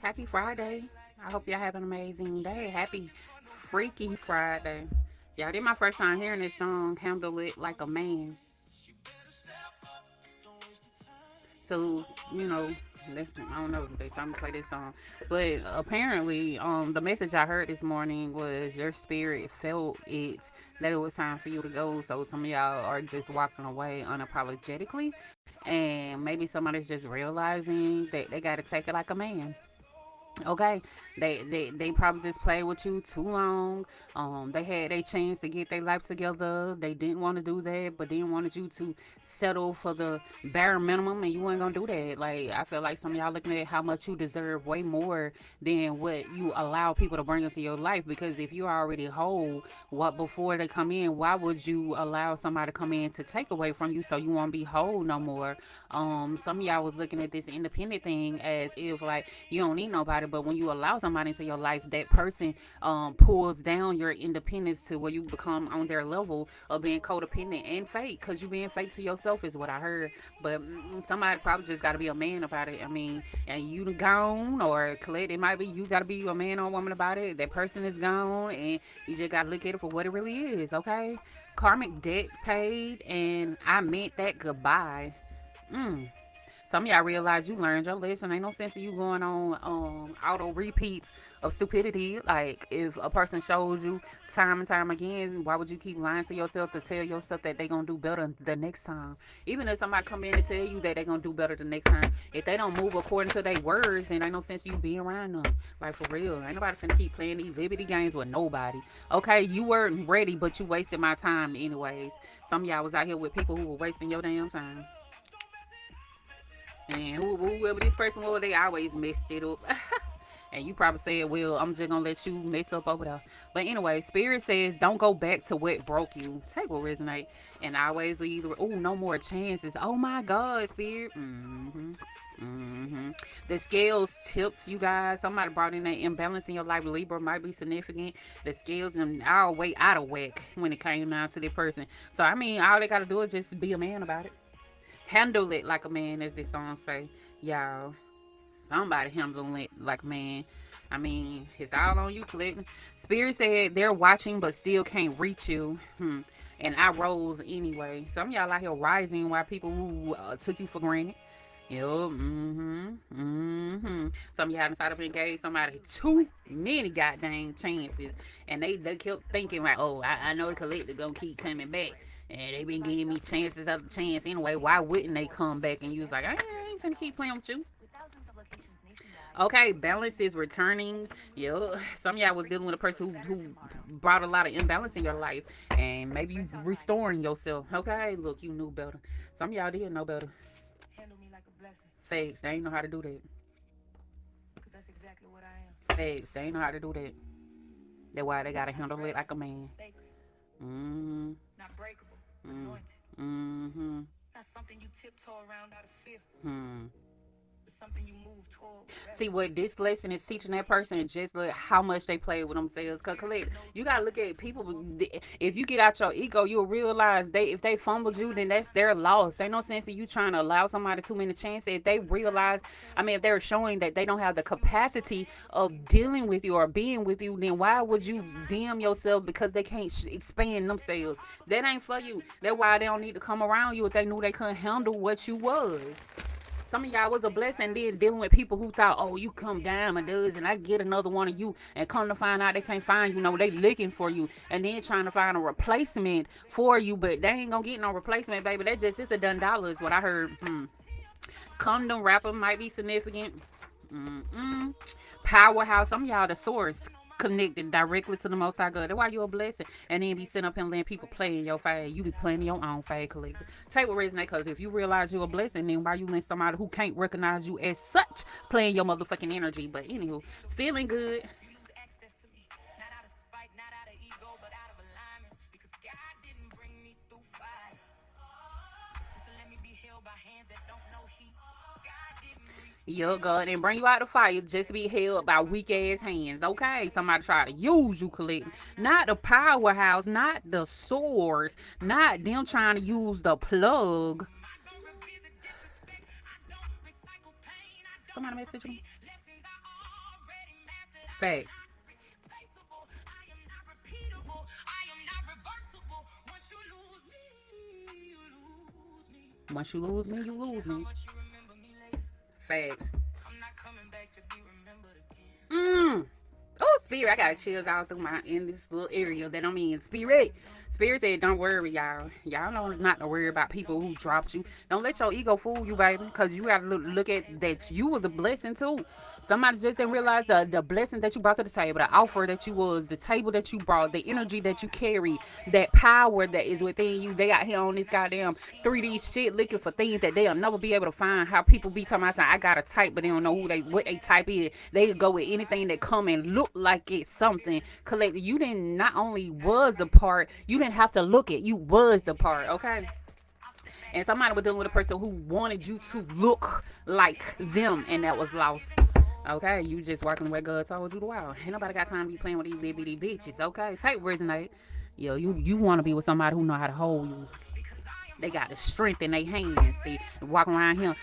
Happy Friday. I hope y'all have an amazing day. Happy Freaky Friday. Yeah, this my first time hearing this song, Handle It Like a Man. So, you know, I don't know, they told me to play this song. But apparently, the message I heard this morning was your spirit felt it, that it was time for you to go. So some of y'all are just walking away unapologetically. And maybe somebody's just realizing that they got to take it like a man. Okay, they probably just played with you too long. They had a chance to get their life together. They didn't want to do that, but then wanted you to settle for the bare minimum, and you ain't gonna do that. Like, I feel like some of y'all looking at how much you deserve way more than what you allow people to bring into your life. Because if you're already whole, what before they come in, why would you allow somebody to come in to take away from you so you won't be whole no more? Some of y'all was looking at this independent thing as if like you don't need nobody, but when you allow somebody into your life, that person pulls down your independence to where you become on their level of being codependent and fake, because you being fake to yourself is what I heard. But somebody probably just got to be a man about it. I mean, and you gone or collect, it might be you got to be a man or a woman about it. That person is gone, and you just got to look at it for what it really is. Okay, karmic debt paid, and I meant that goodbye. Mm. Some of y'all realize you learned your lesson. Ain't no sense of you going on auto repeats of stupidity. Like, if a person shows you time and time again, why would you keep lying to yourself to tell yourself that they gonna do better the next time? Even if somebody come in and tell you that they gonna do better the next time, if they don't move according to their words, then ain't no sense you being around them. Like, for real, ain't nobody finna keep playing these liberty games with nobody. Okay, you weren't ready, but you wasted my time anyways. Some of y'all was out here with people who were wasting your damn time. And whoever this person was, they always messed it up. And you probably said, well, I'm just gonna let you mess up over there. But anyway, Spirit says, don't go back to what broke you. Take what resonate. And always leave the, oh, no more chances. Oh my God, Spirit. The scales tipped, you guys. Somebody brought in that imbalance in your life. Libra might be significant. The scales and all way out of whack when it came down to the person. So, I mean, all they got to do is just be a man about it. Handle it like a man, as this song say. Y'all, somebody handle it like a man. I mean, it's all on you, Clinton. Spirit said they're watching but still can't reach you. And I rose anyway. Some of y'all out here rising while people who took you for granted. Yo, Some of y'all decided to engage somebody too many goddamn chances. And they kept thinking like, oh, I know the collector gonna keep coming back. And they been giving me chances after chance anyway. Why wouldn't they come back? And you was like, I ain't finna keep playing with you. Okay, balance is returning. Yo, some of y'all was dealing with a person who brought a lot of imbalance in your life, and maybe you restoring yourself. Okay, look, you knew better. Some of y'all did know better. Fakes, they ain't know how to do that. Fakes, they ain't know how to do that. That's why they gotta handle it like a man. Mm-hmm. Mm-hmm. Hmm. See what this lesson is teaching that person, just look how much they play with themselves. Cause collect, you gotta look at people. If you get out your ego, you'll realize they if they fumbled you, then that's their loss. Ain't no sense in you trying to allow somebody too many chances. If they realize, I mean, if they're showing that they don't have the capacity of dealing with you or being with you, then why would you dim yourself because they can't expand themselves? That ain't for you. That's why they don't need to come around you if they knew they couldn't handle what you was. Some of y'all was a blessing, then dealing with people who thought, oh, you come down and does, and I get another one of you, and come to find out they can't find you. No, they looking for you, and then trying to find a replacement for you, but they ain't gonna get no replacement, baby. That just it's a done dollar is what I heard. Condom rapper might be significant. Mm-mm. Powerhouse. Some of y'all the source connected directly to the Most High God. That's why you a blessing. And then be sitting up and letting people play in your fade. You be playing your own fade collector. Take what resonate, because if you realize you're a blessing, then why you let somebody who can't recognize you as such playing your motherfucking energy? But anywho, feeling good. Your God and bring you out the fire just to be held by weak ass hands. Okay, somebody try to use you, collect. Not the powerhouse, not the source, not them trying to use the plug. Somebody message me. Facts. Once you lose me, you lose me. Facts. Oh, Spirit, I got chills all through my in this little area that I'm in. Spirit. Spirit said, don't worry, y'all. Y'all know not to worry about people who dropped you. Don't let your ego fool you, baby. Because you got to look at that you was a blessing, too. Somebody just didn't realize the blessing that you brought to the table, the offer that you was, the table that you brought, the energy that you carry, that power that is within you. They out here on this goddamn 3D shit looking for things that they'll never be able to find. How people be talking about, I got a type, but they don't know what they type is. They go with anything that come and look like it's something. Collective, you didn't not only was the part, you didn't have to look it. You was the part, okay? And somebody was dealing with a person who wanted you to look like them, and that was lost. Okay, you just walking where God told you to walk. Ain't nobody got time to be playing with these little bitty bitches. Okay, take resonate. Yo, you want to be with somebody who know how to hold you. They got the strength in their hands. See, walking around here,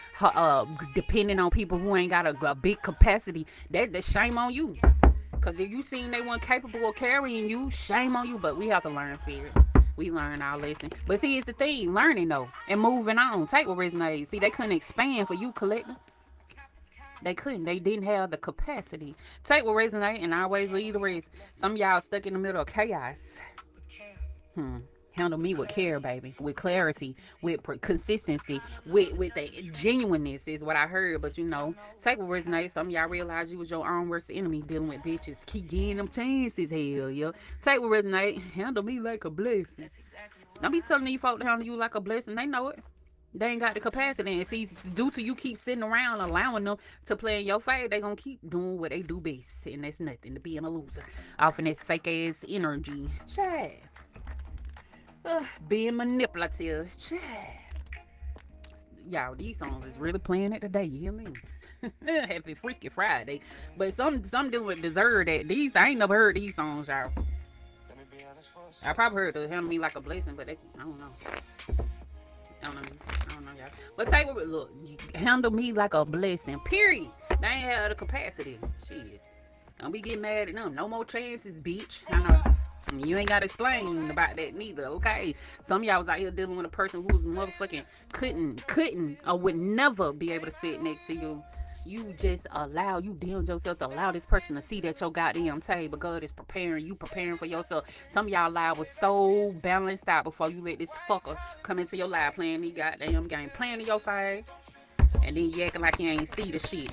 depending on people who ain't got a big capacity. That shame on you. Cause if you seen they weren't capable of carrying you, shame on you. But we have to learn, Spirit. We learn our lesson. But see, it's the thing, learning though, and moving on. Take what resonates. See, they couldn't expand for you, collective. They couldn't. They didn't have the capacity. Take what resonate and always leave the rest. Some of y'all stuck in the middle of chaos. Handle me with care, baby. With clarity. With consistency. With the genuineness is what I heard. But you know, take what resonate. Some of y'all realize you was your own worst enemy dealing with bitches. Keep getting them chances. Hell, yo. Take what resonate. Handle me like a blessing. Don't be telling these folk to handle you like a blessing. They know it. They ain't got the capacity. And see, due to you keep sitting around allowing them to play in your face, they gonna keep doing what they do best. And that's nothing to being a loser. Off in this fake ass energy. Chad. Being manipulative. Chad. Y'all, these songs is really playing it today. You hear me? Happy Freaky Friday. But some do deserve that. I ain't never heard these songs, y'all. I probably heard it handle me like a blessing, but I don't know. I don't know, y'all. But take what, look, you handle me like a blessing. Period. They ain't had the capacity. Shit. Don't be getting mad at them. No more chances, bitch. I know. You ain't got to explain about that neither, okay? Some of y'all was out here dealing with a person who was motherfucking couldn't, or would never be able to sit next to you. You just you damned yourself to allow this person to see that your goddamn table. God is preparing for yourself. Some of y'all life was so balanced out before you let this fucker come into your life playing these goddamn game, playing in your face, and then you acting like you ain't see the shit.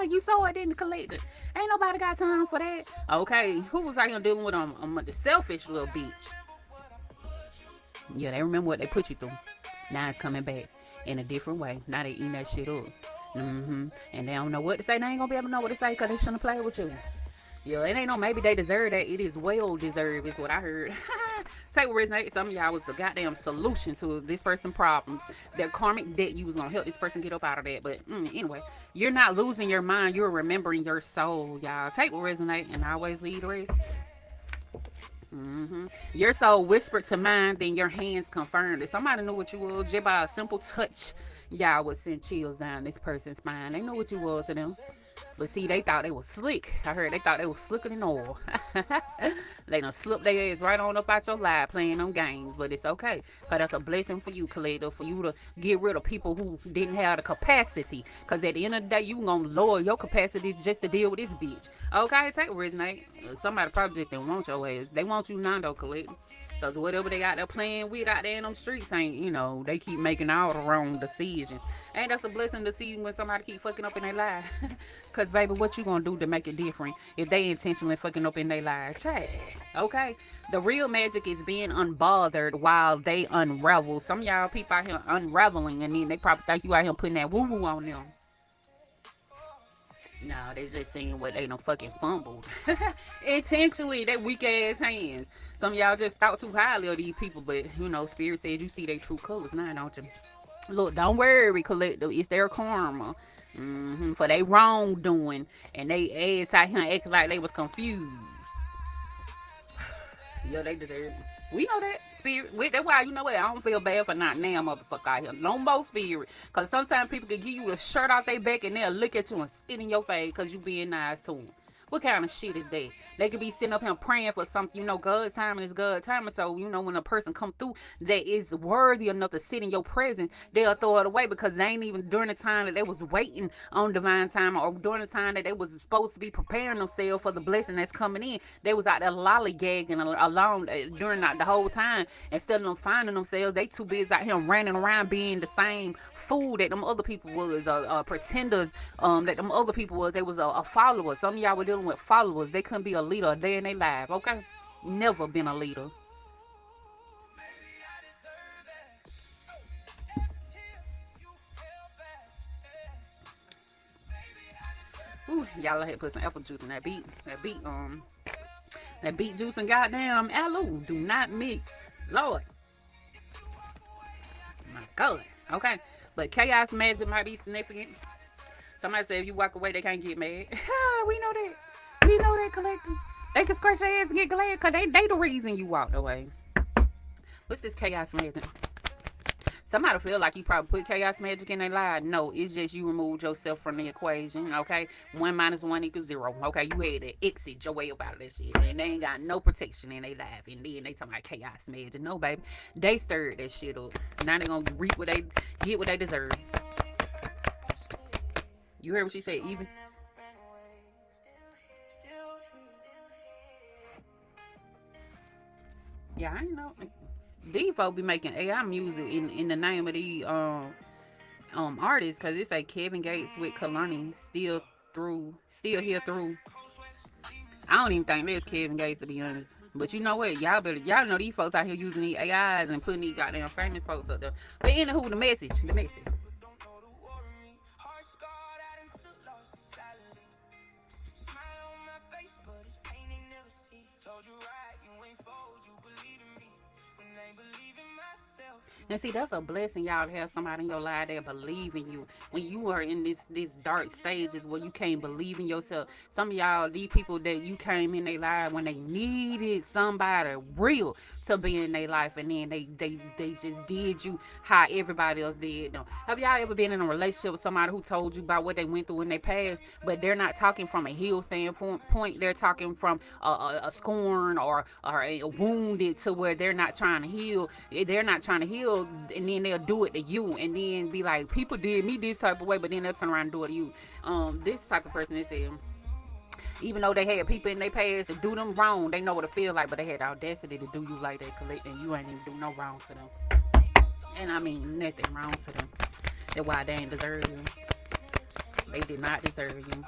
You saw it, didn't collect it. Ain't nobody got time for that. Okay, who was out here dealing with the selfish little bitch? Yeah, they remember what they put you through. Now it's coming back in a different way. Now they eating that shit up. And they don't know what to say. They ain't gonna be able to know what to say because they shouldn't play with you. Yeah, it ain't no maybe they deserve that. It is well deserved is what I heard. Take what resonate. Some of y'all was the goddamn solution to this person's problems. That karmic debt you was gonna help this person get up out of that. But anyway, you're not losing your mind. You're remembering your soul, y'all. Take what resonate and always lead the rest. Your soul whispered to mine, then your hands confirmed it. Somebody knew what you were just by a simple touch. Y'all would send chills down this person's spine. They know what you was to them. But see, they thought they was slick. I heard they thought they was slicker than oil. They done slipped their ass right on up out your life playing them games. But it's okay. Because that's a blessing for you, Collector. For you to get rid of people who didn't have the capacity. Because at the end of the day, you going to lower your capacity just to deal with this bitch. Okay, take a risk, Nate. Somebody probably just didn't want your ass. They want you now, though, Collector. Because whatever they got there playing with out there in them streets ain't, they keep making all the wrong decisions. And that's a blessing to see when somebody keep fucking up in their life. Because, baby, what you going to do to make it different if they intentionally fucking up in their lives? Okay? The real magic is being unbothered while they unravel. Some of y'all people out here unraveling, and then they probably think you out here putting that woo-woo on them. No, they just saying what they done fucking fumbled. Intentionally, they weak ass hands. Some of y'all just thought too highly of these people, but Spirit said you see their true colors now, don't you? Look, don't worry, Collective. It's their karma. For they wrongdoing, and they ass out here acting like they was confused. Yeah, they deserve it. We know that, Spirit. That's why, you know what? I don't feel bad for not now, motherfucker out here. No more, Spirit. Because sometimes people can give you a shirt out their back and they'll look at you and spit in your face because you being nice to them. What kind of shit is that? They could be sitting up here praying for something, God's timing is God's timing. So, when a person come through that is worthy enough to sit in your presence, they'll throw it away because they ain't even during the time that they was waiting on divine time, or during the time that they was supposed to be preparing themselves for the blessing that's coming in. They was out there lollygagging along during the whole time. Instead of them finding themselves, they too busy out here running around being the same fool that them other people was, pretenders, that them other people was. They was a follower. Some of y'all were dealing with followers. They couldn't be a leader a day in their life. Okay, never been a leader. Ooh, y'all had put some apple juice in that beet. That beet juice and goddamn aloe do not mix. Lord, my God. Okay, but chaos magic might be significant. Somebody said if you walk away, they can't get mad. We know that. We know that, collective. They can scratch their ass and get glad because they the reason you walked away. What's this chaos magic? Somebody feel like you probably put chaos magic in their life. No, it's just you removed yourself from the equation, okay? 1 minus 1 equals 0, okay? You had to exit your way up out of that shit. And they ain't got no protection in their life. And then they talking about chaos magic. No, baby. They stirred that shit up. Now they gonna reap get what they deserve. You heard what she said, even? Yeah, I ain't know. These folks be making AI music in the name of these artists, because it's like Kevin Gates with Kalani still here through. I don't even think there's Kevin Gates, to be honest. But you know what? Y'all know these folks out here using these AIs and putting these goddamn famous folks up there. But anywho, the message. And see, that's a blessing, y'all, to have somebody in your life that believe in you. When you are in this dark stages where you can't believe in yourself. Some of y'all, these people that you came in their life when they needed somebody real to be in their life, and then they just did you how everybody else did them. Have y'all ever been in a relationship with somebody who told you about what they went through in their past, but they're not talking from a heal standpoint? They're talking from a scorn or a wounded, to where they're not trying to heal. They're not trying to heal, and then they'll do it to you, and then be like, people did me this type of way, but then they'll turn around and do it to you. This type of person is even though they had people in their past that do them wrong, they know what it feel like, but they had the audacity to do you like that, collect, and you ain't even do no wrong to them. And I mean nothing wrong to them. That's why they ain't deserve you. They did not deserve you.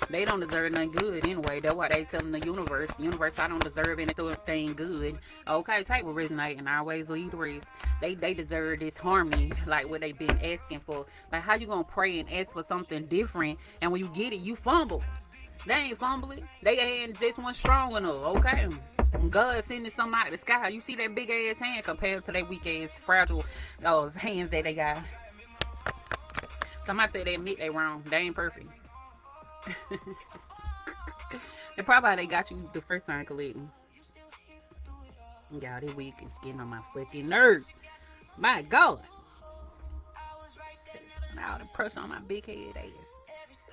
They don't deserve nothing good anyway. That's why they telling the universe, I don't deserve anything good. Okay, type will resonate and always lead the rest. They deserve this harmony, like what they been asking for. Like, how you gonna pray and ask for something different, and when you get it, you fumble. They ain't fumbling. They ain't just one strong enough, okay? God sending something out of the sky. You see that big ass hand compared to that weak ass, fragile those hands that they got. Somebody say they admit they wrong. They ain't perfect. They probably they got you the first time collecting. Y'all, this week is getting on my fucking nerves. My God. Now the pressure on my big head ass.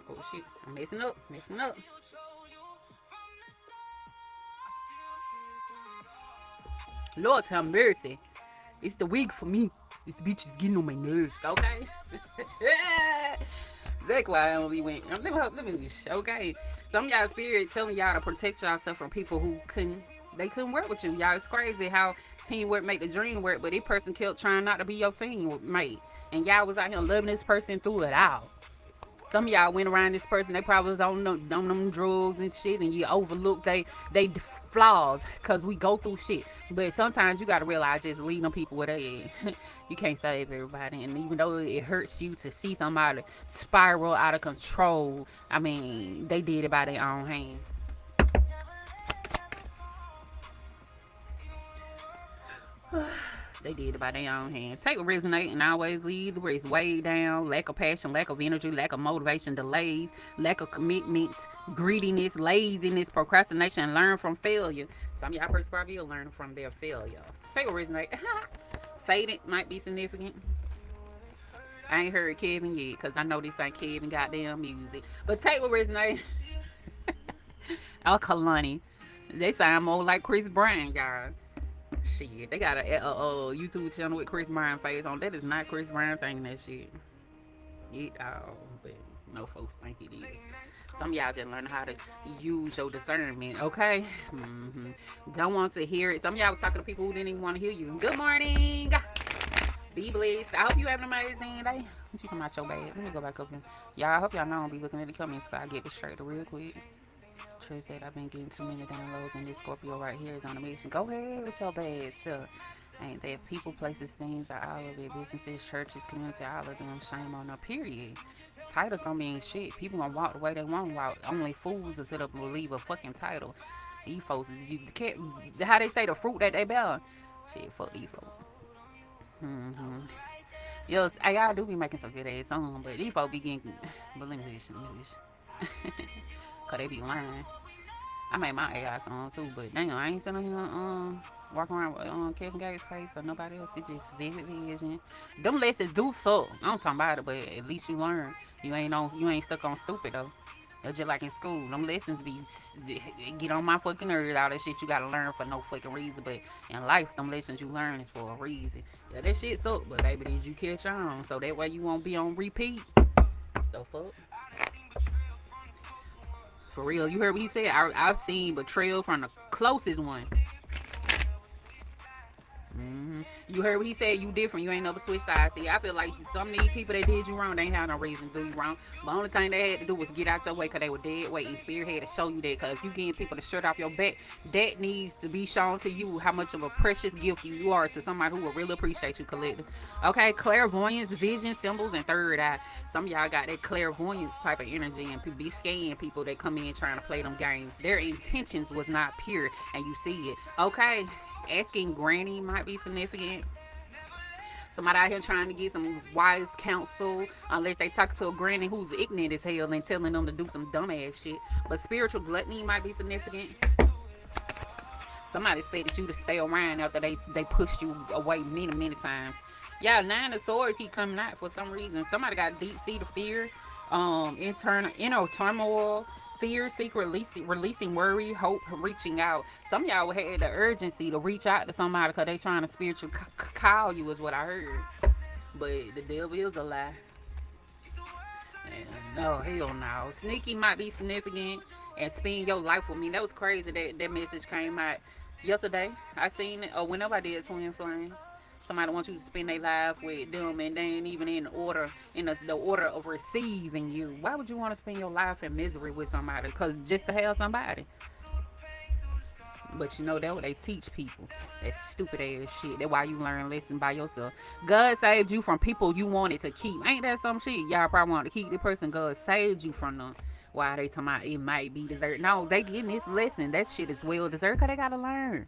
Oh shit, I'm messing up. Lord have mercy. It's the week for me. This bitch is getting on my nerves, okay? That's why I only went. Let me okay. Some of y'all spirit telling y'all to protect yourself from people who couldn't work with you. Y'all, it's crazy how teamwork make the dream work, but this person kept trying not to be your teammate. And y'all was out here loving this person through it all. Some of y'all went around this person, they probably was on them drugs and shit, and you overlooked they flaws, because we go through shit. But sometimes you got to realize just leave them people where they at. You can't save everybody. And even though it hurts you to see somebody spiral out of control, I mean, they did it by their own hand. They did it by their own hands. Take a resonate and always lead the rest. Way down, lack of passion, lack of energy, lack of motivation, delays, lack of commitments, greediness, laziness, procrastination, learn from failure. Some of y'all person probably are learning from their failure. Take a resonate. Faded might be significant. I ain't heard Kevin yet, because I know this ain't Kevin goddamn music. But take a resonate. Oh, Kalani. They sound more like Chris Brown, y'all. Shit, they got a YouTube channel with Chris Brown face on. That is not Chris Brown saying that shit. It all, but no folks think it is. Some of y'all just learn how to use your discernment, okay? Don't want to hear it. Some of y'all were talking to people who didn't even want to hear you. Good morning. Be blessed. I hope you have an amazing day. What you talking about your bad? Let me go back up here. Y'all, I hope y'all know I don't be looking at the comments so I get this straight real quick. Trish said I've been getting too many downloads and this Scorpio right here is on a mission. Go ahead with your bad stuff. Ain't that people, places, things, are all of it. Businesses, churches, community, all of them. Shame on them, period. Titles don't mean shit. People gonna walk the way they want to walk. Only fools will sit up and believe a fucking title. These folks, you can't, how they say the fruit that they bear. Shit, fuck these folks. Yo, I do be making some good ass songs, but these folks be getting, but let me cause they be lying. I made my AI song too, but damn, I ain't sitting here walking around with Kevin Gates' face or nobody else. It's just vivid vision. Them lessons do suck. I'm talking about it, but at least you learn. You ain't stuck on stupid though. It's just like in school. Them lessons get on my fucking nerves. All that shit you gotta learn for no fucking reason. But in life, them lessons you learn is for a reason. Yeah, that shit suck, but baby, did you catch on? So that way you won't be on repeat. The fuck? For real, you heard what he said? I've seen betrayal from the closest one. You heard what he said? You different. You ain't never switch sides. See, I feel like some of these people that did you wrong, they ain't have no reason to do you wrong. The only thing they had to do was get out your way because they were dead weight. And Spirit had to show you that. Because if you getting people to shirt off your back, that needs to be shown to you how much of a precious gift you are to somebody who will really appreciate you, collective. Okay, clairvoyance, vision, symbols, and third eye. Some of y'all got that clairvoyance type of energy and be scaring people that come in trying to play them games. Their intentions was not pure, and you see it. Okay. Asking granny might be significant. Somebody out here trying to get some wise counsel, unless they talk to a granny who's ignorant as hell and telling them to do some dumbass shit. But spiritual gluttony might be significant. Somebody expected you to stay around after they pushed you away many times. Yeah, Nine of Swords keep coming out for some reason. Somebody got deep-seated fear, inner turmoil, fear, secret releasing worry, hope, reaching out. Some of y'all had the urgency to reach out to somebody because they trying to spiritually call you is what I heard. But the devil is a lie. No, hell no. Sneaky might be significant and spend your life with me. That was crazy that message came out yesterday. I seen it, or whenever I did Twin Flame. Somebody wants you to spend their life with them and they ain't even in the order of receiving you. Why would you want to spend your life in misery with somebody? Because just to have somebody. But you know that's what they teach people. That stupid ass shit. That's why you learn lessons by yourself. God saved you from people you wanted to keep. Ain't that some shit? Y'all probably want to keep the person God saved you from them. Why they talking about it might be deserved? No, they getting this lesson. That shit is well deserved because they gotta learn.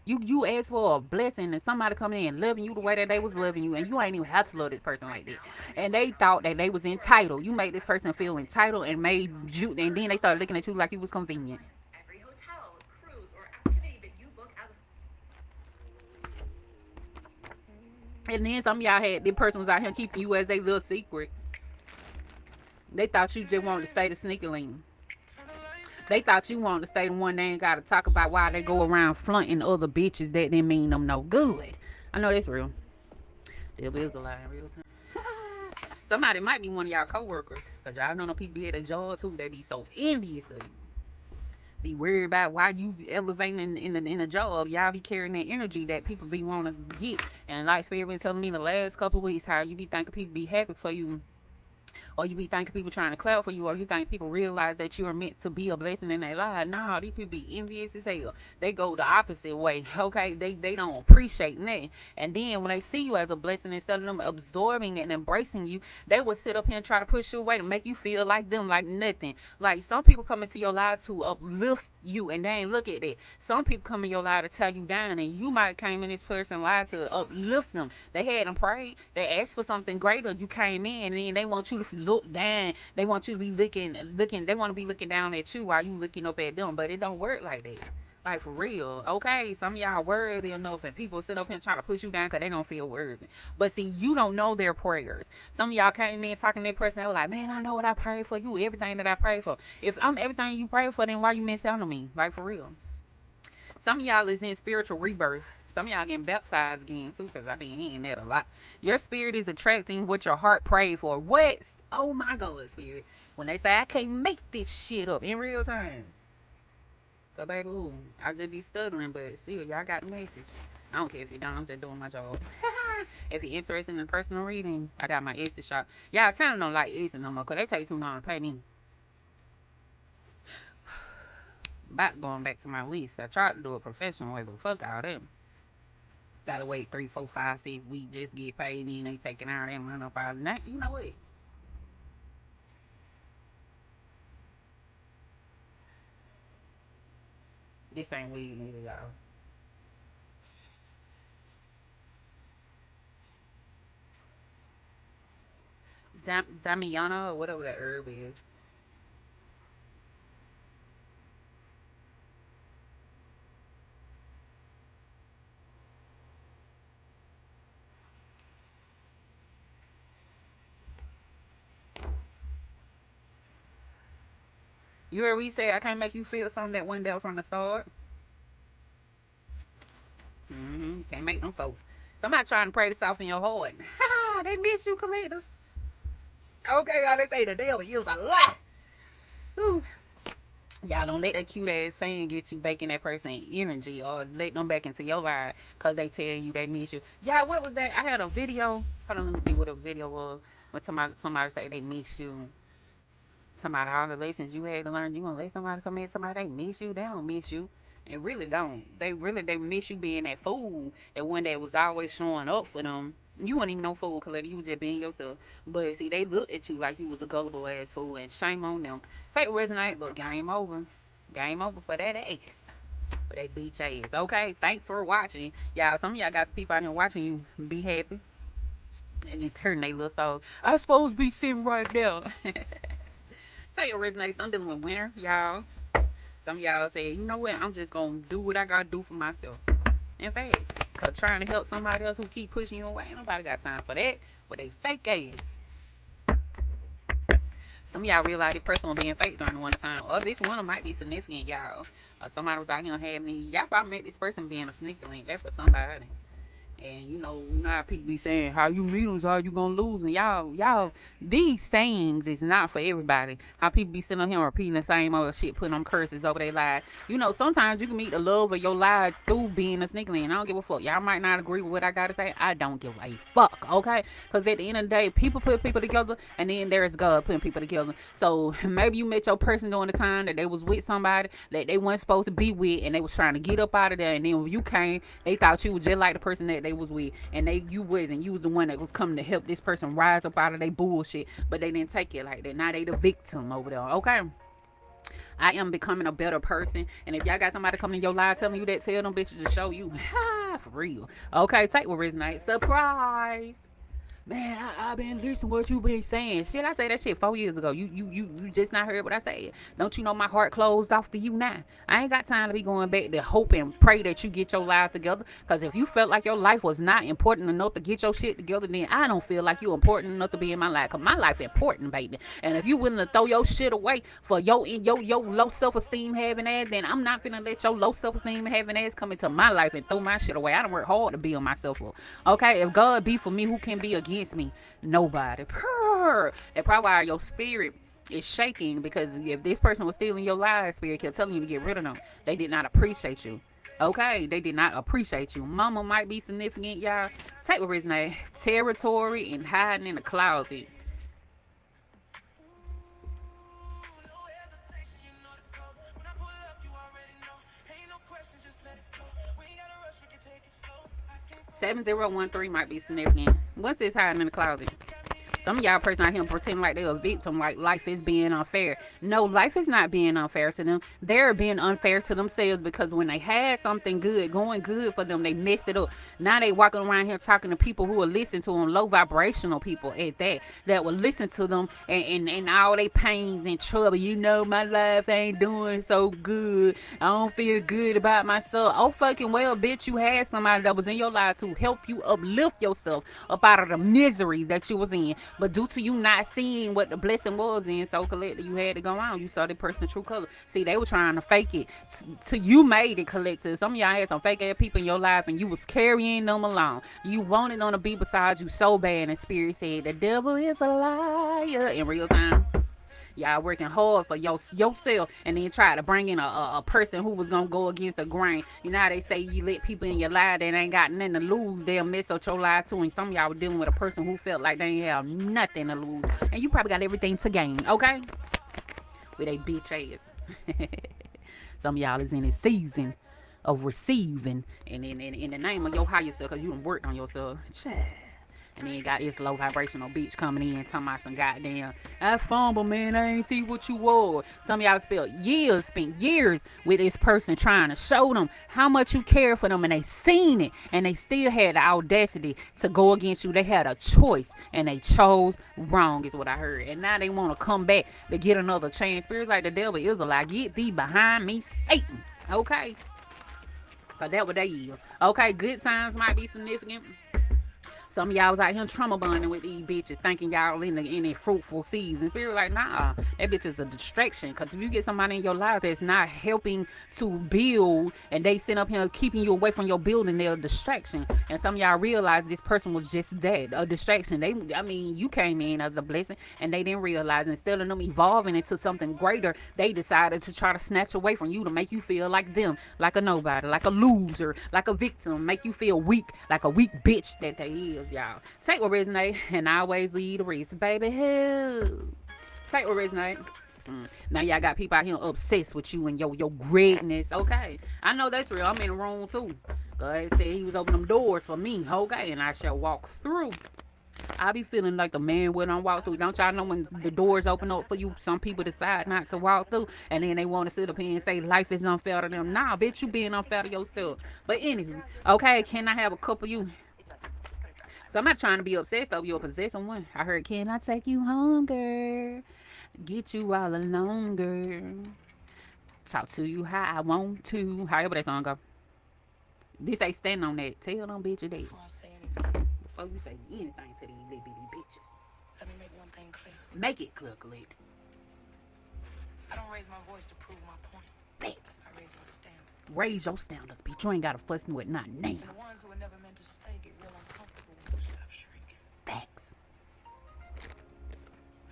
You asked for a blessing and somebody come in loving you the way that they was loving you and you ain't even have to love this person like that. And they thought that they was entitled. You made this person feel entitled and made you, and then they started looking at you like you was convenient. And then some of y'all had, the person was out here keeping you as their little secret. They thought you just wanted to stay the sneaky link. They thought you wanted to stay the one they ain't got to talk about why they go around flaunting other bitches that didn't mean them no good. I know that's real. There is a lie in real time. Somebody might be one of y'all co-workers. Because y'all know people be at a job too. They be so envious of you. Be worried about why you elevating in a job. Y'all be carrying that energy that people be wanting to get. And like Spirit been telling me the last couple of weeks how you be thinking people be happy for you, or you be thinking people trying to clap for you, or you think people realize that you are meant to be a blessing in their life. No, these people be envious as hell. They go the opposite way. Okay, they don't appreciate that. And then when they see you as a blessing, instead of them absorbing and embracing you, they will sit up here and try to push you away to make you feel like them, like nothing. Like some people come into your life to uplift you, and they ain't look at that. Some people come in your life to tear you down, and you might came in this person's life to uplift them. They had them prayed. They asked for something greater. You came in, and then they want you to look down. They want you to be looking. They want to be looking down at you while you looking up at them. But it don't work like that. Like for real, okay? Some of y'all worthy enough, and people sit up here trying to push you down because they don't feel worthy. But see, you don't know their prayers. Some of y'all came in talking to that person, they were like, "Man, I know what I prayed for. You everything that I prayed for. If I'm everything you pray for, then why you miss out on me? Like for real." Some of y'all is in spiritual rebirth. Some of y'all getting baptized again too, because I been hearing that a lot. Your spirit is attracting what your heart prayed for. What? Oh my God, spirit. When they say I can't make this shit up in real time. So baby, ooh, I just be stuttering, but still, y'all got the message. I don't care if you don't, I'm just doing my job. If you're interested in personal reading, I got my Etsy shop. Y'all kind of don't like Etsy no more, because they take too long to pay me. Back going back to my lease. I tried to do it professional way, but fuck all that. Gotta wait 3, 4, 5, 6 weeks just get paid, and then they taking out that money up out of that. You know what? This ain't weed neither, y'all. Damiana or whatever that herb is. You heard we say I can't make you feel something that went down from the start. Can't make them folks. Somebody trying to pray this off in your heart. Ha! They miss you, Collector. Okay, y'all, they say the devil use a lot. Ooh. Y'all don't let that cute ass saying get you back in that person's energy or let them back into your life because they tell you they miss you. Yeah, what was that? I had a video. Hold on, let me see what the video was. When somebody say they miss you. Somebody, all the lessons you had to learn, you gonna let somebody come in, somebody they miss you, they don't miss you. They really don't. They miss you being that fool. That one that was always showing up for them. You weren't even no fool, Colette. You was just being yourself. But see, they looked at you like you was a gullible ass fool, and shame on them. Fake resonate, look, game over. Game over for that ass. For that beach ass. Okay, thanks for watching. Y'all, some of y'all got people out here watching you. Be happy. And it's hurting they little soul. I supposed to be sitting right there. Tell you originates. I'm dealing with winter, y'all. Some of y'all say, you know what? I'm just gonna do what I gotta do for myself. In fact, cause trying to help somebody else who keep pushing you away, ain't nobody got time for that. But they fake ass. Some of y'all realize this person was being fake during one time. Or this one might be significant, y'all. Or somebody was out here having me. Y'all probably met this person being a sneaker link. That's for somebody. And you know how people be saying how you meet them, how you gonna lose, and y'all, these sayings is not for everybody. How people be sitting on here repeating the same old shit, putting them curses over their lives. Sometimes you can meet the love of your life through being a sneaker link. I don't give a fuck. Y'all might not agree with what I gotta say. I don't give a fuck, okay? Because at the end of the day, people put people together, and then there's God putting people together. So maybe you met your person during the time that they was with somebody that they weren't supposed to be with, and they was trying to get up out of there, and then when you came, they thought you was just like the person that they was with, and you wasn't. You was the one that was coming to help this person rise up out of their bullshit, but they didn't take it like that. Now they the victim over there, okay? I am becoming a better person, and if y'all got somebody coming in your life telling you that, tell them bitches to show you. Ha, for real. Okay, take what resonate. Surprise. Man, I been listening to what you been saying. Shit, I say that shit 4 years ago. You just not heard what I said. Don't you know my heart closed off to you now? I ain't got time to be going back to hope and pray that you get your life together. Cause if you felt like your life was not important enough to get your shit together, then I don't feel like you important enough to be in my life. Cause my life important, baby. And if you willing to throw your shit away for your low self-esteem having ass, then I'm not finna let your low self-esteem having ass come into my life and throw my shit away. I done work hard to build myself up. Okay, if God be for me, who can be against me? Nobody. Purr. That's probably why your spirit is shaking, because if this person was stealing your life, spirit kept telling you to get rid of them. They did not appreciate you. Okay, they did not appreciate you. Mama might be significant, y'all. Take what his name. Territory and hiding in the closet. Rush, 7013 might be significant. What's this hiding in the closet? Some of y'all person out here pretending like they're a victim, like life is being unfair. No, life is not being unfair to them. They're being unfair to themselves because when they had something good, going good for them, they messed it up. Now they walking around here talking to people who will listen to them, low vibrational people at that will listen to them and all their pains and trouble. You know, my life ain't doing so good. I don't feel good about myself. Oh, fucking well, bitch, you had somebody that was in your life to help you uplift yourself up out of the misery that you was in. But due to you not seeing what the blessing was in, so collective, you had to go on. You saw the person's true color. See, they were trying to fake it. So you made it collective. Some of y'all had some fake ass people in your life and you was carrying them along. You wanted them to be beside you so bad, and spirit said, the devil is a liar in real time. Y'all working hard for yourself and then try to bring in a person who was going to go against the grain. You know how they say you let people in your life that ain't got nothing to lose. They'll mess up your life too. And some of y'all were dealing with a person who felt like they ain't have nothing to lose. And you probably got everything to gain, okay? With a bitch ass. Some of y'all is in a season of receiving. And in the name of your higher self, because you done worked on yourself. Child. And then you got this low vibrational bitch coming in talking about some goddamn, I fumble, man, I ain't see what you wore. Some of y'all spent years with this person trying to show them how much you care for them, and they seen it, and they still had the audacity to go against you. They had a choice, and they chose wrong, is what I heard. And now they want to come back to get another chance. Spirits like the devil is a lie. Get thee behind me, Satan. Okay? Because that's what they is. Okay, good times might be significant. Some of y'all was out here trauma bonding with these bitches, thinking y'all in a fruitful season. Spirit like, nah, that bitch is a distraction. Because if you get somebody in your life that's not helping to build, and they sit up here keeping you away from your building, they're a distraction. And some of y'all realize this person was just that, a distraction. You came in as a blessing, and they didn't realize. Instead of them evolving into something greater, they decided to try to snatch away from you to make you feel like them, like a nobody, like a loser, like a victim, make you feel weak, like a weak bitch that they is. Y'all take what resonate and always lead the rest, baby. Hell, take what resonate. Now y'all got people out here obsessed with you and your greatness. Okay, I know that's real. I'm in the room too. God said he was opening them doors for me. Okay, and I shall walk through. I be feeling like the man when I walk through. Don't y'all know when the doors open up for you, some people decide not to walk through, and then they want to sit up here and say life is unfair to them. Nah, bitch, you being unfair to yourself. But anyway, okay, can I have a couple of you? So I'm not trying to be obsessed over your possessing one. I heard, can I take you home, girl? Get you all alone, girl. Talk to you how I want to. However that song go. This ain't standing on that. Tell them bitches that. Before you say anything to these little bitty bitches. Let me make one thing clear. Make it clear, Colette. I don't raise my voice to prove my point. Facts. I raise my standard. Raise your standards, bitch. You ain't got to fuss with not name. And the ones who are never meant to stay get real uncomfortable when you stop shrinking. Facts.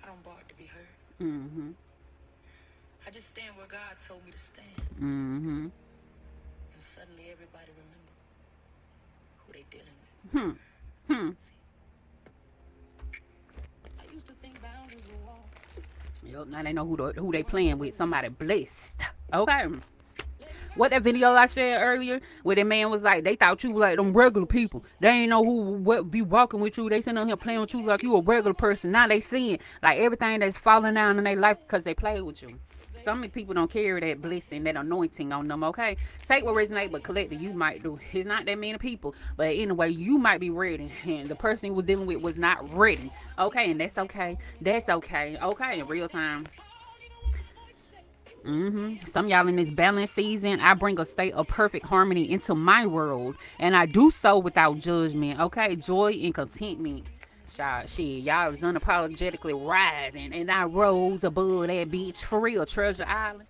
I don't bark to be heard. Mm-hmm. I just stand where God told me to stand. Mm-hmm. And suddenly everybody remember who they dealing with. See, I used to think boundaries were walls. Yep, now they know who they playing with. Somebody blessed. Okay. What that video I shared earlier, where that man was like, they thought you like them regular people. They ain't know who what be walking with you. They sitting on here playing with you like you a regular person. Now they seeing like everything that's falling down in their life because they play with you. Some people don't carry that blessing, that anointing on them, okay? Take what resonate, but collect you might do. It's not that many people, but anyway, you might be ready, and the person you was dealing with was not ready, okay? And that's okay. That's okay. Okay, in real time. Some of y'all in this balance season, I bring a state of perfect harmony into my world, and I do so without judgment, okay? Joy and contentment. Shit, y'all was unapologetically rising, and I rose above that bitch for real. Treasure Island.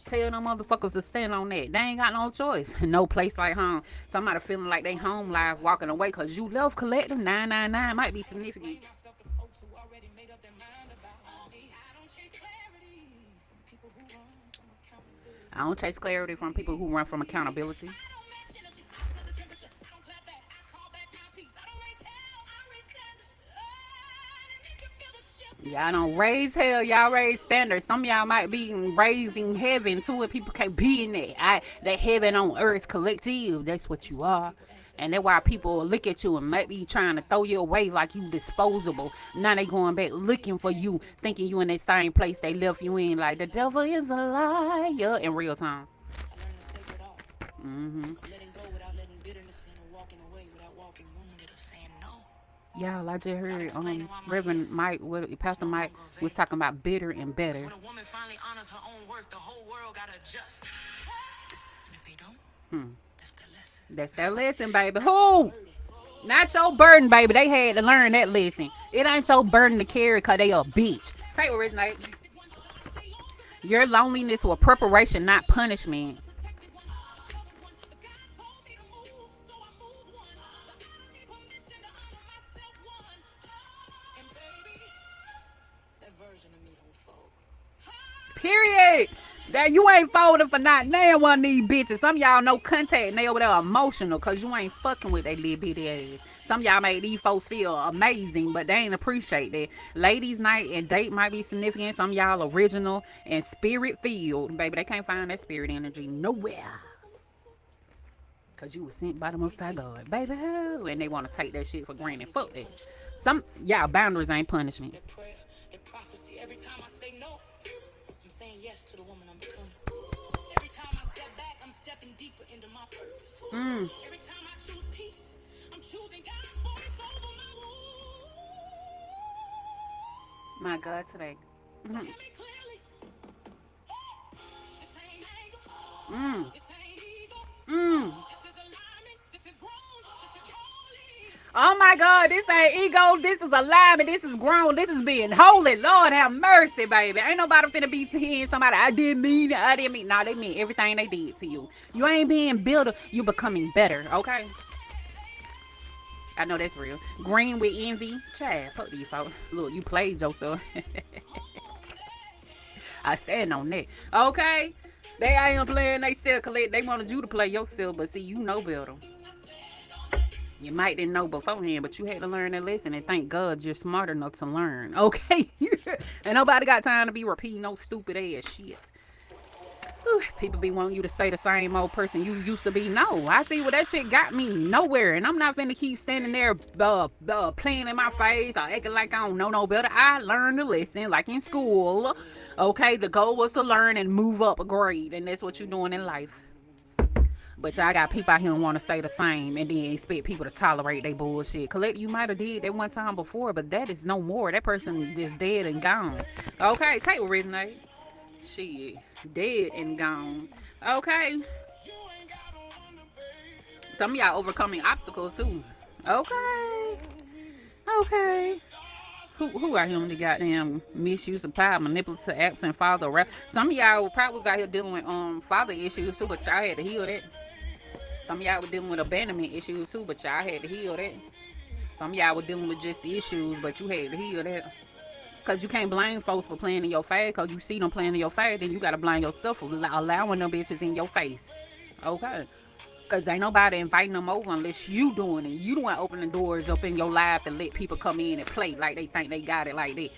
Tell them motherfuckers to stand on that. They ain't got no choice. No place like home. Somebody feeling like they home life walking away because you love collective 999 might be significant. I don't chase clarity from people who run from accountability. Y'all don't raise hell, y'all raise standards. Some of y'all might be raising heaven too, and people can't be in that. That heaven on earth collective, that's what you are. And that's why people will look at you and might be trying to throw you away like you disposable. Now they going back looking for you, thinking you in that same place they left you in. Like the devil is a liar in real time. I learned the sacred art Mm-hmm. of letting go without letting bitterness in, or walking away without walking wounded, or saying no Y'all, I just without heard explaining why my Reverend yes Mike, was Pastor no Mike longer was available. talking about bitter and Because better. when a woman finally honors her own worth, the whole world gotta adjust. And if they don't, Hmm. that's their lesson. That's that lesson, baby. Not your Who? burden. Not your burden, baby. They had to learn that lesson. It ain't your burden to carry because they a bitch. Take what Rich Nate. Your loneliness was preparation, not punishment. And baby, that version of me don't fold. Period. That you ain't folding for not damn one of these bitches. Some of y'all no contact and they over there emotional because you ain't fucking with they little bitty ass. Some of y'all make these folks feel amazing, but they ain't appreciate that. Ladies' night and date might be significant. Some of y'all original and spirit filled. Baby, they can't find that spirit energy nowhere. Cause you was sent by the Most High God, baby. And they want to take that shit for granted. Fuck that. Some y'all boundaries ain't punishment. That prayer, that prophecy. Every time I say no, I'm saying yes to the woman I'm becoming. Every time I step back, I'm stepping deeper into my purpose. Mm, Every time I choose peace, I'm choosing God's voice over my my God, today. wound. So hear me clearly. This ain't anger. Mm, This ain't ego. mm. This is alignment. This is grown. This is holy. Oh my God, this ain't ego. This is alignment. This is grown. This is being holy. Lord have mercy, baby. Ain't nobody finna be hearing somebody. I didn't mean it. I didn't mean. Nah, they mean everything they did to you. You ain't being bitter. You becoming better. Okay. I know that's real. Green with envy. Chad, fuck these folks. Look, you played yourself. I stand on that. Okay. They ain't playing they self collect. They wanted you to play yourself, but see, you know better. You might didn't know beforehand, but you had to learn that lesson. And thank God you're smart enough to learn. Okay? Ain't nobody got time to be repeating no stupid ass shit. Whew, people be wanting you to stay the same old person you used to be. No, I see what that shit got me nowhere. And I'm not finna keep standing there playing in my face or acting like I don't know no better. I learned a lesson, like in school. Okay, the goal was to learn and move up a grade. And that's what you're doing in life. But y'all got people out here who want to stay the same and then expect people to tolerate their bullshit. Collect, you might have did that one time before, but that is no more. That person is dead and gone. Okay, take what resonate. Shit, dead and gone. Okay, some of y'all overcoming obstacles too. Okay, okay. Who out here on the goddamn misuse of power, manipulative, absent father, right? Some of y'all probably was out here dealing with father issues too, but y'all had to heal that. Some of y'all were dealing with abandonment issues too, but y'all had to heal that. Some of y'all were dealing with just issues, but you had to heal that. Cause you can't blame folks for playing in your face. Cause you see them playing in your face, then you gotta blame yourself for allowing them bitches in your face. Okay. Cause ain't nobody inviting them over unless you doing it. You the one opening doors up in your life and let people come in and play like they think they got it like that.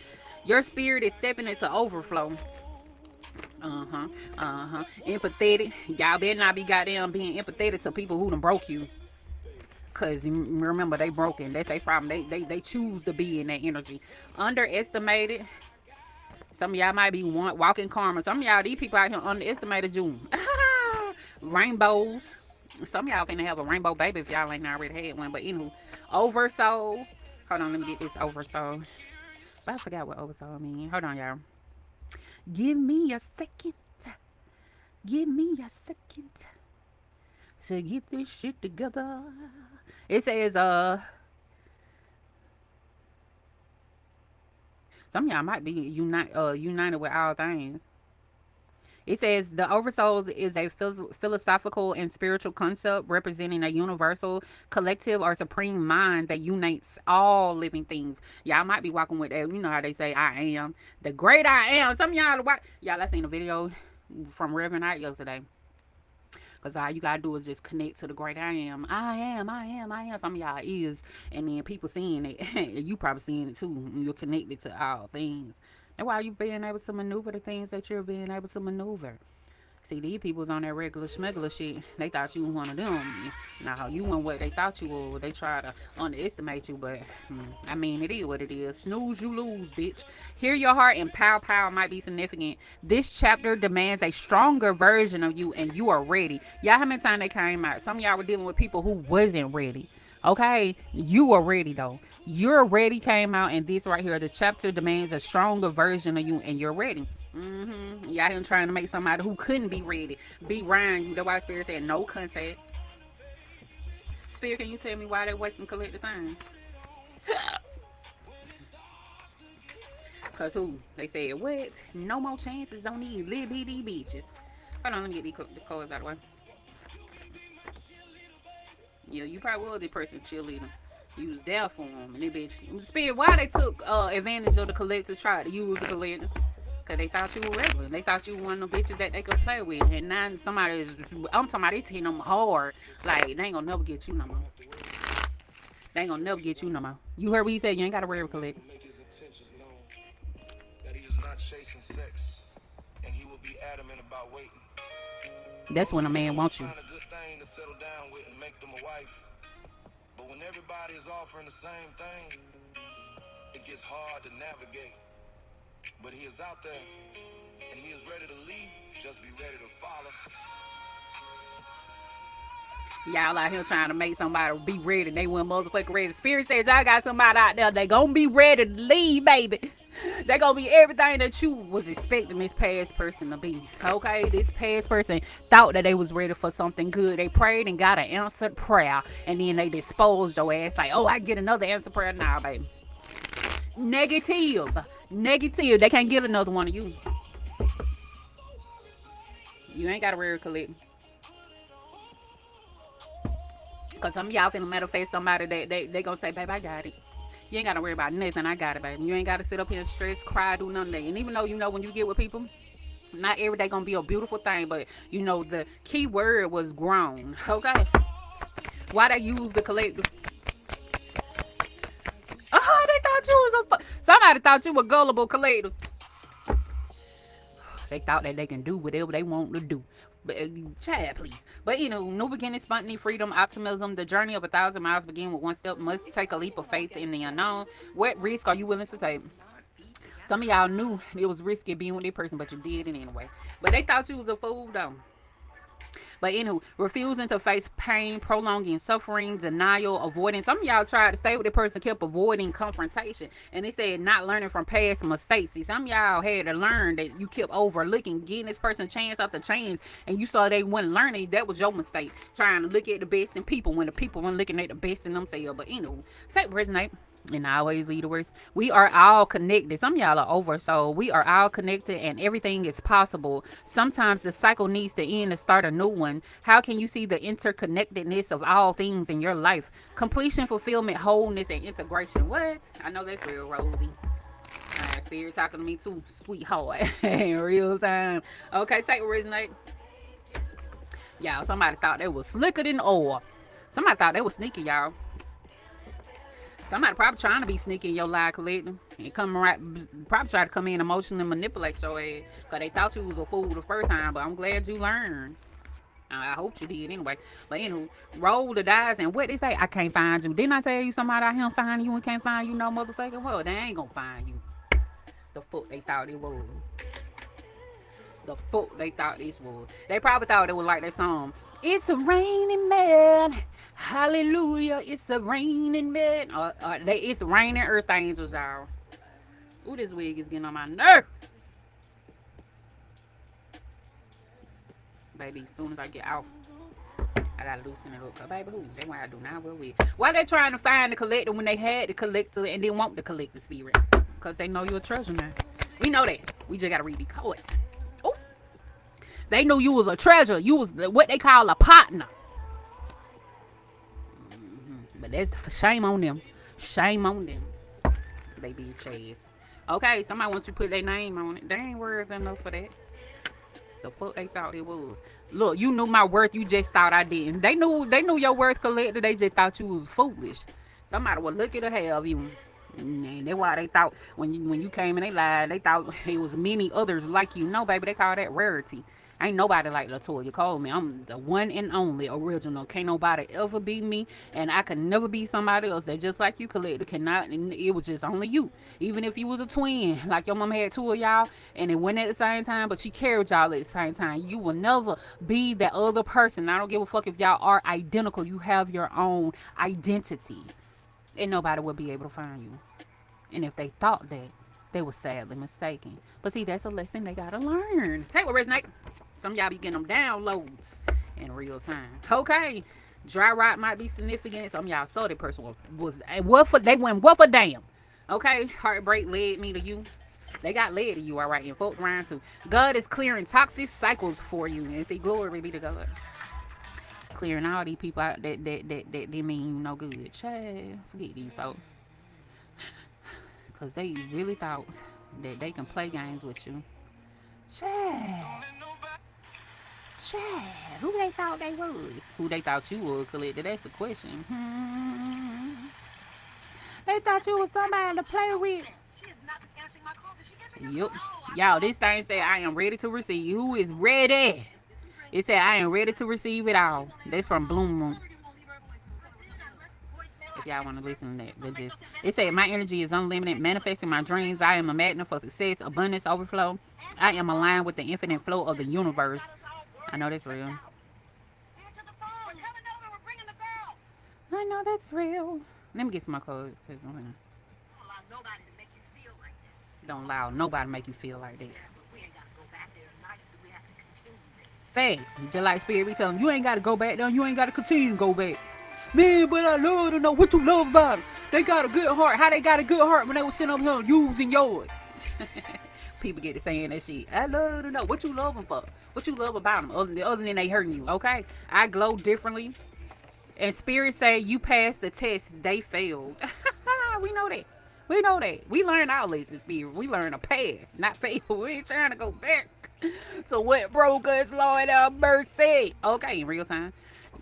Your spirit is stepping into overflow. Uh-huh. Uh-huh. Empathetic. Y'all better not be goddamn being empathetic to people who done broke you. Cause remember they broken. That's their problem. They choose to be in that energy. Underestimated. Some of y'all might be walking karma. Some of y'all, these people out here underestimated you. Rainbows. Some of y'all finna have a rainbow baby if y'all ain't already had one. But anywho, oversoul. Hold on, let me get this oversoul. But I forgot what oversoul mean. Hold on, y'all. Give me a second. Give me a second to get this shit together. It says, some of y'all might be united with all things. It says the oversoul is a philosophical and spiritual concept representing a universal, collective, or supreme mind that unites all living things. Y'all might be walking with that. You know how they say, I am. The great I am. Some of y'all, I seen a video from Reverend Art yesterday. Because all you got to do is just connect to the great I am. I am, I am, I am. Some of y'all is. And then people seeing it. You probably seeing it too. You're connected to all things. That's why you being able to maneuver the things that you're being able to maneuver. See, these people's on that regular smuggler shit. They thought you was one of them. Now, you weren't what they thought you were. They try to underestimate you, but I mean, it is what it is. Snooze, you lose, bitch. Hear your heart and pow pow might be significant. This chapter demands a stronger version of you, and you are ready. Y'all, how many times they came out? Some of y'all were dealing with people who wasn't ready. Okay, you are ready though. You're ready came out, and this right here, the chapter demands a stronger version of you, and you're ready. Y'all him trying to make somebody who couldn't be ready be around you. That's why Spirit said no contact. Spirit, can you tell me why they wasting collective signs? Cause who? They said what? No more chances. Don't need little bitty bitches. Hold on, let me get the cards out of the way. Yeah, you probably was the person cheerleader. You was there for them, and they bitch. Spirit, why they took advantage of the collective, tried to use the collective? Cause they thought you were regular. They thought you were one of the bitches that they could play with. And now I'm somebody's hitting them hard. Like, they ain't gonna never get you no more. They ain't gonna never get you no more. You heard what he said, you ain't gotta worry collect. That he is not chasing sex. And he will be adamant about waiting. That's when a man wants you. A good thing to settle down with and make them a wife. But when everybody is offering the same thing, it gets hard to navigate. But he is out there, and he is ready to lead. Just be ready to follow. Y'all out here trying to make somebody be ready. They weren't motherfucking ready. Spirit says y'all got somebody out there. They gonna be ready to leave, baby. They gonna be everything that you was expecting this past person to be. Okay, this past person thought that they was ready for something good. They prayed and got an answered prayer, and then they disposed your ass like, oh, I get another answered prayer now, baby. Negative. They can't get another one of you. You ain't gotta worry, collect. Cause some of y'all finna manifest somebody that they gonna say, babe, I got it. You ain't gotta worry about nothing. I got it, baby. You ain't gotta sit up here and stress, cry, do none of that. And even though you know when you get with people, not every day gonna be a beautiful thing, but you know the key word was grown. Okay. Why they use the collective? Oh, they thought you was somebody thought you were gullible collective. They thought that they can do whatever they want to do. But, Chad, please. But, new beginning, spontaneity, freedom, optimism. The journey of 1,000 miles begin with one step. Must take a leap of faith in the unknown. What risk are you willing to take? Some of y'all knew it was risky being with that person, but you did it anyway. But they thought you was a fool, though. But anywho, refusing to face pain, prolonging suffering, denial, avoiding. Some of y'all tried to stay with the person, kept avoiding confrontation. And they said not learning from past mistakes. See, some of y'all had to learn that you kept overlooking, getting this person chance after chance, and you saw they wasn't learning. That was your mistake. Trying to look at the best in people when the people weren't looking at the best in themselves. But take resonate. And I always lead the worst. We are all connected. Some of y'all are over, so we are all connected and everything is possible. Sometimes the cycle needs to end to start a new one. How can you see the interconnectedness of all things in your life? Completion, fulfillment, wholeness, and integration. What? I know that's real, Rosie. Spirit talking to me too, sweetheart. In real time. Okay, take a resonate. Y'all, somebody thought they was slicker than oil. Somebody thought they was sneaky, y'all. Somebody probably trying to be sneaky in your life, collective, and probably try to come in emotionally and manipulate your ass, because they thought you was a fool the first time, but I'm glad you learned. I hope you did anyway. But roll the dice, and what they say, I can't find you. Didn't I tell you somebody out here finding you and can't find you no motherfucking well? They ain't gonna find you. The fuck they thought it was. The fuck they thought this was. They probably thought it was like that song. It's a raining man. Hallelujah. It's a raining man. It's raining earth angels, y'all. Ooh, this wig is getting on my nerve. Baby, as soon as I get out, I gotta loosen it up. Cause baby, they want to do now wear wig. Why they trying to find the collector when they had the collector and didn't want the collector spirit? Because they know you're a treasure now. We know that. We just gotta read the cards. Oh, they knew you was a treasure. You was what they call a partner. But that's shame on them. Shame on them. They be chased. Okay, somebody wants you to put their name on it. They ain't worth enough for that. The fuck they thought it was. Look, you knew my worth. You just thought I didn't. They knew your worth, collector. They just thought you was foolish. Somebody was lucky to have you. And that's why they thought when you came in their life, they thought it was many others like you. No, baby, they call that rarity. Ain't nobody like Latoya. Call me. I'm the one and only original. Can't nobody ever be me, and I can never be somebody else. They just like you, Collector. Cannot. And it was just only you. Even if you was a twin, like your mom had two of y'all, and it went at the same time, but she carried y'all at the same time. You will never be that other person. I don't give a fuck if y'all are identical. You have your own identity, and nobody will be able to find you. And if they thought that, they were sadly mistaken. But see, that's a lesson they gotta learn. Take what resonate. Some of y'all be getting them downloads in real time. Okay. Dry rot might be significant. Some of y'all saw that person was what for they went what for damn. Okay. Heartbreak led me to you. They got led to you, all right, and folk around too. God is clearing toxic cycles for you. And say, glory be to God. Clearing all these people out that they mean no good. Child, forget these folks. Because they really thought that they can play games with you. Chad. Chad. Who they thought they was? Who they thought you was, Collector? That's the question. They thought you was somebody to play with. Yep. Y'all, this thing said, I am ready to receive. Who is ready? It said, I am ready to receive it all. That's from Bloom Room. If y'all want to listen to that, but just it said my energy is unlimited, manifesting my dreams. I am a magnet for success, abundance, overflow. I am aligned with the infinite flow of the universe. I know that's real. I know that's real. Let me get some more codes, cause don't allow nobody to make you feel like that. Fast, just like Spirit, we tell them you ain't got to go back there. You ain't got to continue to go back. Man, but I love to know what you love about them. They got a good heart. How they got a good heart when they was sitting up here using yours? People get to saying that shit. I love to know what you love them for. What you love about them, other than they hurting you. Okay, I glow differently. And Spirit say you passed the test, they failed. We know that. We know that. We learn our lessons, Spirit. We learn to pass, not fail. We ain't trying to go back to what broke us, Lord have mercy. Okay, in real time.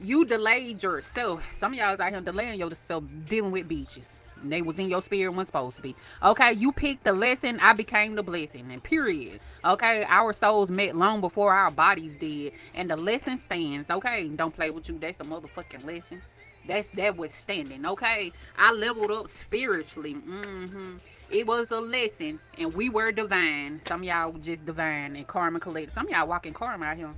You delayed yourself. Some of y'all is out here delaying yourself dealing with beaches. They was in your spirit when supposed to be. Okay, you picked the lesson. I became the blessing. And period. Okay, our souls met long before our bodies did. And the lesson stands. Okay, don't play with you. That's the motherfucking lesson. That was standing. Okay, I leveled up spiritually. It was a lesson, and we were divine. Some of y'all just divine and karma collected. Some of y'all walking karma out here.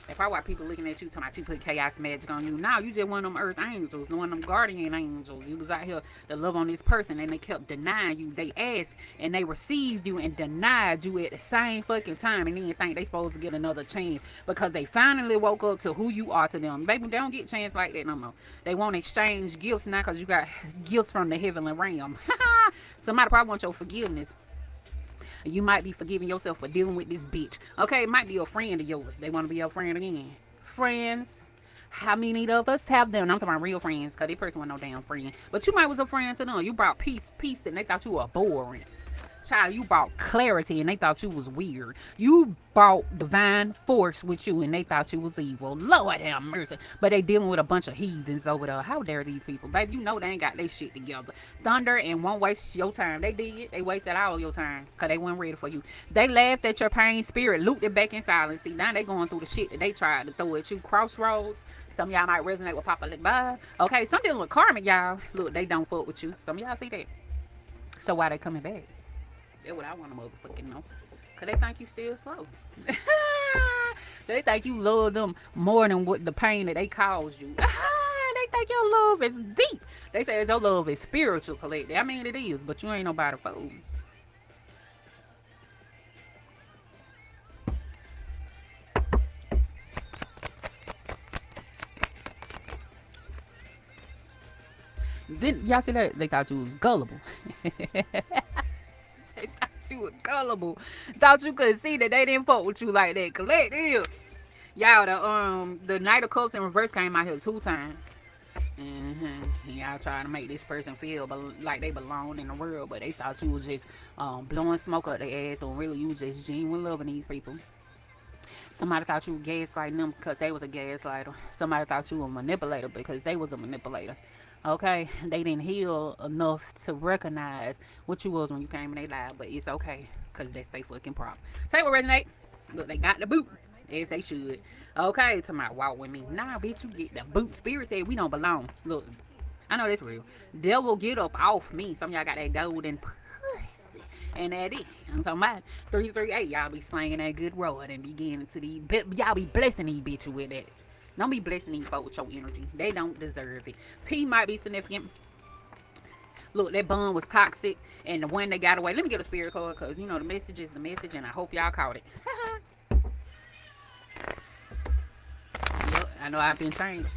If I watch people looking at you talking about you put chaos magic on you, now you just one of them earth angels, one of them guardian angels. You was out here to love on this person and they kept denying you. They asked and they received you and denied you at the same fucking time and then think they supposed to get another chance because they finally woke up to who you are to them. Baby, they don't get a chance like that no more. They won't exchange gifts now because you got gifts from the heavenly realm. Somebody probably wants your forgiveness. You might be forgiving yourself for dealing with this bitch. Okay, it might be a friend of yours. They want to be your friend again. Friends. How many of us have them? I'm talking about real friends, because this person wasn't no damn friend. But you might was a friend to them. You brought peace, and they thought you were boring. Child, you brought clarity and they thought you was weird. You brought divine force with you and they thought you was evil. Lord have mercy. But they dealing with a bunch of heathens over there. How dare these people? Baby, you know they ain't got their shit together. Thunder and won't waste your time. They did. They wasted all your time because they weren't ready for you. They laughed at your pain spirit, looped it back in silence. See, now they going through the shit that they tried to throw at you. Crossroads. Some of y'all might resonate with Papa Lick. Okay, some dealing with Karmic, y'all. Look, they don't fuck with you. Some of y'all see that. So why they coming back? That's what I want to motherfucking know. Because they think you still slow. They think you love them more than what the pain that they caused you. They think your love is deep. They say that your love is spiritual, collective. I mean, it is, but you ain't nobody fool. Then y'all see that? They thought you was gullible. They thought you were gullible. Thought you could see that they didn't fuck with you like that. Collective. Y'all, the Knight of Cups in reverse came out here 2 times. Y'all trying to make this person feel like they belong in the world, but they thought you was just blowing smoke up their ass, or really you was just genuine loving these people. Somebody thought you were gaslighting them because they was a gaslighter. Somebody thought you were a manipulator because they was a manipulator. Okay, they didn't heal enough to recognize what you was when you came in their life, but it's okay because that's they fucking problem. Say what resonate. Look, they got the boot. as they should. Okay, to my walk with me. Nah, bitch, you get the boot. Spirit said we don't belong. Look, I know that's real. Devil, get up off me. Some of y'all got that golden pussy. And that it. I'm talking about 338. Y'all be slanging that good road and be getting to these. Y'all be blessing these bitches with that. Don't be blessing these folks with your energy. They don't deserve it. P might be significant. Look, that bun was toxic, and the one that got away. Let me get a spirit card, because, you know, the message is the message, and I hope y'all caught it. Yep, I know I've been changed.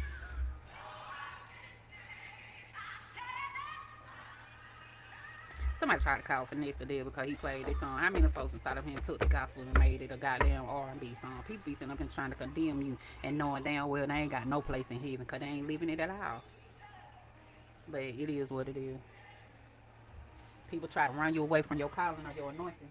Somebody tried to call Finesse the devil because he played this song. How many folks inside of him took the gospel and made it a goddamn R&B song? People be sitting up and trying to condemn you and knowing damn well they ain't got no place in heaven because they ain't living it at all. But it is what it is. People try to run you away from your calling or your anointing.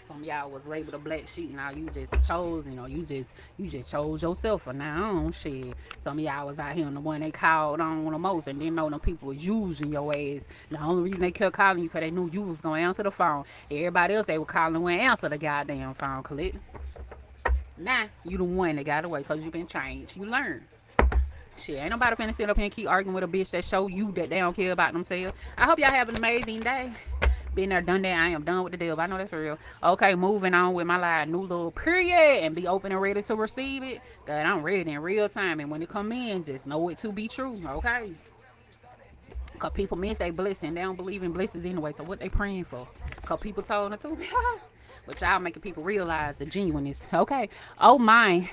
Some of y'all was labeled a black sheep. Now you just chose, you just chose yourself for now. Shit. Some of y'all was out here and the one they called on the most, and didn't know them people was using your ass. The only reason they kept calling you because they knew you was gonna answer the phone. Everybody else they were calling wouldn't answer the goddamn phone. Click. Nah, you the one that got away because you been changed. You learned. Shit, ain't nobody finna sit up here and keep arguing with a bitch that show you that they don't care about themselves. I hope y'all have an amazing day. Been there, done that. I am done with the deal. I know that's real. Okay, moving on with my life. New little period. And be open and ready to receive it. God, I'm ready in real time. And when it come in, just know it to be true. Okay? Because people miss their blessing. They don't believe in blessings anyway. So what they praying for? Because people told them to. But y'all making people realize the genuineness. Okay. Oh my.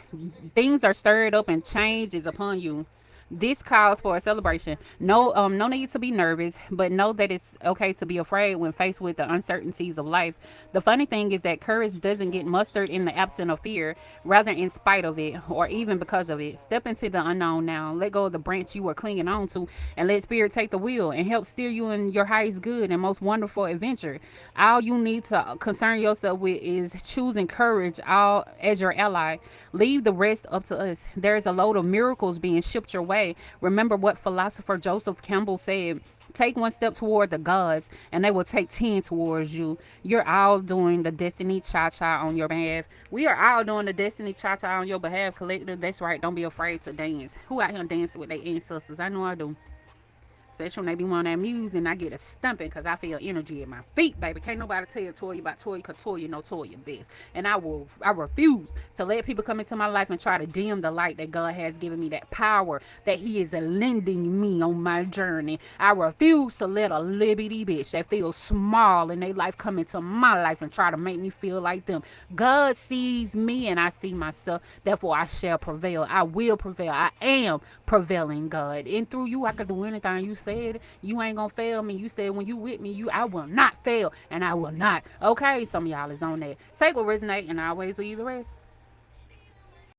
Things are stirred up and change is upon you. This calls for a celebration. No need to be nervous, but know that it's okay to be afraid when faced with the uncertainties of life. The funny thing is that courage doesn't get mustered in the absence of fear, rather in spite of it, or even because of it. Step into the unknown now. Let go of the branch you are clinging on to, and let Spirit take the wheel and help steer you in your highest good and most wonderful adventure. All you need to concern yourself with is choosing courage all as your ally. Leave the rest up to us. There is a load of miracles being shipped your way. Remember what philosopher Joseph Campbell said. Take one step toward the gods, and they will take 10 towards you. You're all doing the destiny cha-cha on your behalf. We are all doing the destiny cha-cha on your behalf, collective. That's right. Don't be afraid to dance. Who out here dancing with their ancestors? I know I do. Especially when they be wanting that music and I get a stumping because I feel energy in my feet, baby. Can't nobody tell Toya about Toya because Toya know Toya best. And I refuse to let people come into my life and try to dim the light that God has given me, that power that He is lending me on my journey. I refuse to let a liberty bitch that feels small in their life come into my life and try to make me feel like them. God sees me and I see myself. Therefore, I shall prevail. I will prevail. I am prevailing, God. And through you, I can do anything. You said you ain't gonna fail me. You said when you with me, I will not fail, and I will not. Okay, some of y'all is on that. Take what resonate and always leave the rest.